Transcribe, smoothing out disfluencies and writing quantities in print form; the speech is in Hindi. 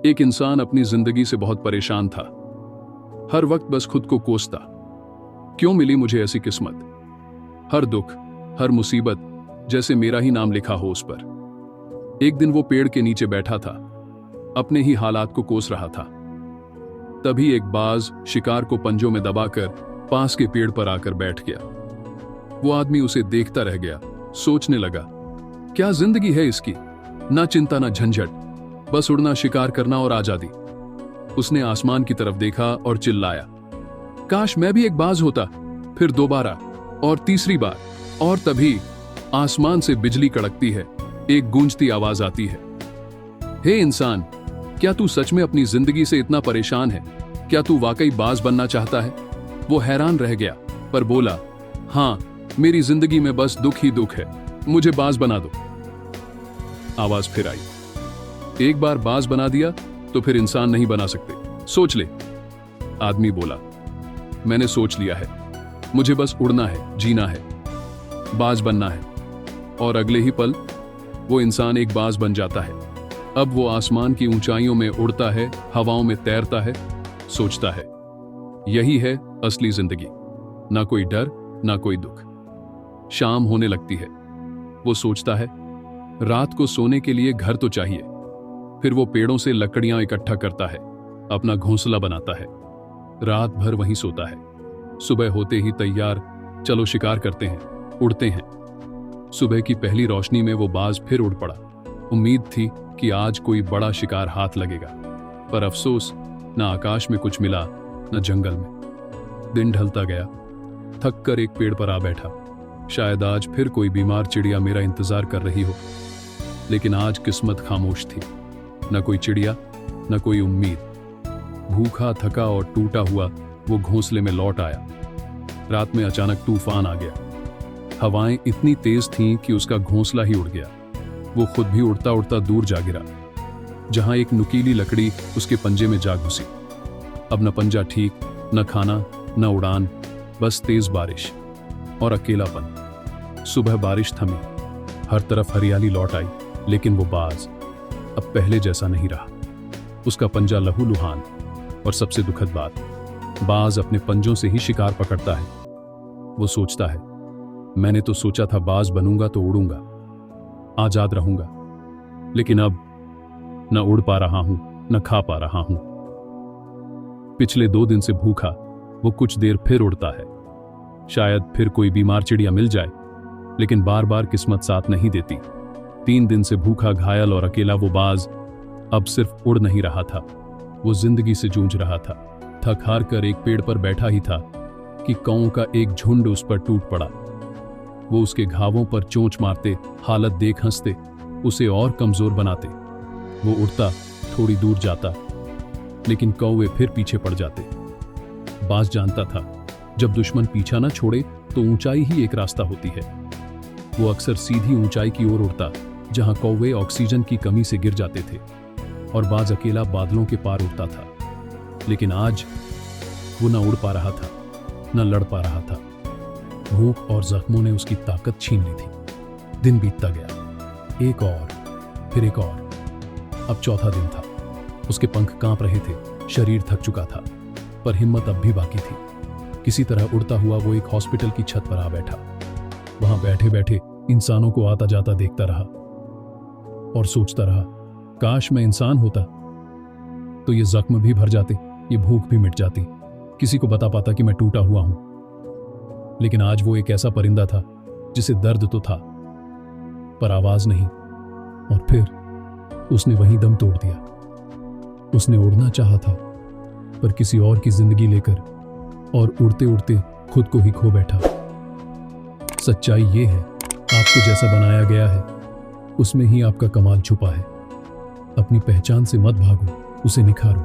एक इंसान अपनी जिंदगी से बहुत परेशान था। हर वक्त बस खुद को कोसता, क्यों मिली मुझे ऐसी किस्मत। हर दुख, हर मुसीबत जैसे मेरा ही नाम लिखा हो उस पर। एक दिन वो पेड़ के नीचे बैठा था, अपने ही हालात को कोस रहा था। तभी एक बाज शिकार को पंजों में दबाकर पास के पेड़ पर आकर बैठ गया। वो आदमी उसे देखता रह गया, सोचने लगा, क्या जिंदगी है इसकी, ना चिंता ना झंझट, बस उड़ना, शिकार करना और आजादी। उसने आसमान की तरफ देखा और चिल्लाया, काश मैं भी एक बाज होता। फिर दोबारा और तीसरी बार, और तभी आसमान से बिजली कड़कती है, एक गूंजती आवाज आती है, हे इंसान, क्या तू सच में अपनी जिंदगी से इतना परेशान है? क्या तू वाकई बाज बनना चाहता है? वो हैरान रह गया, पर बोला, हां, मेरी जिंदगी में बस दुख ही दुख है, मुझे बाज बना दो। आवाज फिर आई, एक बार बाज बना दिया तो फिर इंसान नहीं बना सकते, सोच ले। आदमी बोला, मैंने सोच लिया है, मुझे बस उड़ना है, जीना है, बाज बनना है। और अगले ही पल वो इंसान एक बाज बन जाता है। अब वो आसमान की ऊंचाइयों में उड़ता है, हवाओं में तैरता है, सोचता है, यही है असली जिंदगी, ना कोई डर, ना कोई दुख। शाम होने लगती है, वो सोचता है, रात को सोने के लिए घर तो चाहिए। फिर वो पेड़ों से लकड़ियां इकट्ठा करता है, अपना घोंसला बनाता है, रात भर वहीं सोता है। सुबह होते ही तैयार, चलो शिकार करते हैं, उड़ते हैं। सुबह की पहली रोशनी में वो बाज फिर उड़ पड़ा। उम्मीद थी कि आज कोई बड़ा शिकार हाथ लगेगा, पर अफसोस, न आकाश में कुछ मिला, न जंगल में। दिन ढलता गया, थक कर एक पेड़ पर आ बैठा। शायद आज फिर कोई बीमार चिड़िया मेरा इंतजार कर रही हो, लेकिन आज किस्मत खामोश थी। न कोई चिड़िया, न कोई उम्मीद। भूखा, थका और टूटा हुआ वो घोंसले में लौट आया। रात में अचानक तूफान आ गया। हवाएं इतनी तेज थीं कि उसका घोंसला ही उड़ गया। वो खुद भी उड़ता उड़ता दूर जा गिरा, जहां एक नुकीली लकड़ी उसके पंजे में जा घुसी। अब न पंजा ठीक, न खाना, न उड़ान, बस तेज बारिश और अकेलापन। सुबह बारिश थमी, हर तरफ हरियाली लौट आई, लेकिन वो बाज अब पहले जैसा नहीं रहा। उसका पंजा लहूलुहान, और सबसे दुखद बात, बाज अपने पंजों से ही शिकार पकड़ता है। वो सोचता है, मैंने तो सोचा था बाज बनूंगा तो उड़ूंगा, आजाद रहूंगा, लेकिन अब न उड़ पा रहा हूं, न खा पा रहा हूं। पिछले 2 दिन से भूखा वो कुछ देर फिर उड़ता है, शायद फिर कोई बीमार चिड़िया मिल जाए, लेकिन बार बार किस्मत साथ नहीं देती। 3 दिन से भूखा, घायल और अकेला वो बाज अब सिर्फ उड़ नहीं रहा था, वो जिंदगी से जूझ रहा था। थक हार कर एक पेड़ पर बैठा ही था कि कौओं का एक झुंड उस पर टूट पड़ा। वो उसके घावों पर चोंच मारते, हालत देख हंसते, उसे और कमजोर बनाते। वो उड़ता, थोड़ी दूर जाता, लेकिन कौवे फिर पीछे पड़ जाते। बाज जानता था, जब दुश्मन पीछा न छोड़े तो ऊंचाई ही एक रास्ता होती है। वो अक्सर सीधी ऊंचाई की ओर उड़ता, जहां कौवे ऑक्सीजन की कमी से गिर जाते थे, और बाज अकेला बादलों के पार उड़ता था। लेकिन आज वो न उड़ पा रहा था, न लड़ पा रहा था। भूख और जख्मों ने उसकी ताकत छीन ली थी। दिन बीतता गया, एक और, फिर एक और। अब चौथा दिन था। उसके पंख कांप रहे थे, शरीर थक चुका था, पर हिम्मत अब भी बाकी थी। किसी तरह उड़ता हुआ वो एक हॉस्पिटल की छत पर आ बैठा। वहां बैठे बैठे इंसानों को आता जाता देखता रहा और सोचता रहा, काश मैं इंसान होता तो ये जख्म भी भर जाते, ये भूख भी मिट जाती, किसी को बता पाता कि मैं टूटा हुआ हूं। लेकिन आज वो एक ऐसा परिंदा था जिसे दर्द तो था, पर आवाज नहीं। और फिर उसने वहीं दम तोड़ दिया। उसने उड़ना चाहा था, पर किसी और की जिंदगी लेकर, और उड़ते उड़ते खुद को ही खो बैठा। सच्चाई ये है, आपको जैसा बनाया गया है उसमें ही आपका कमाल छुपा है। अपनी पहचान से मत भागो, उसे निखारो।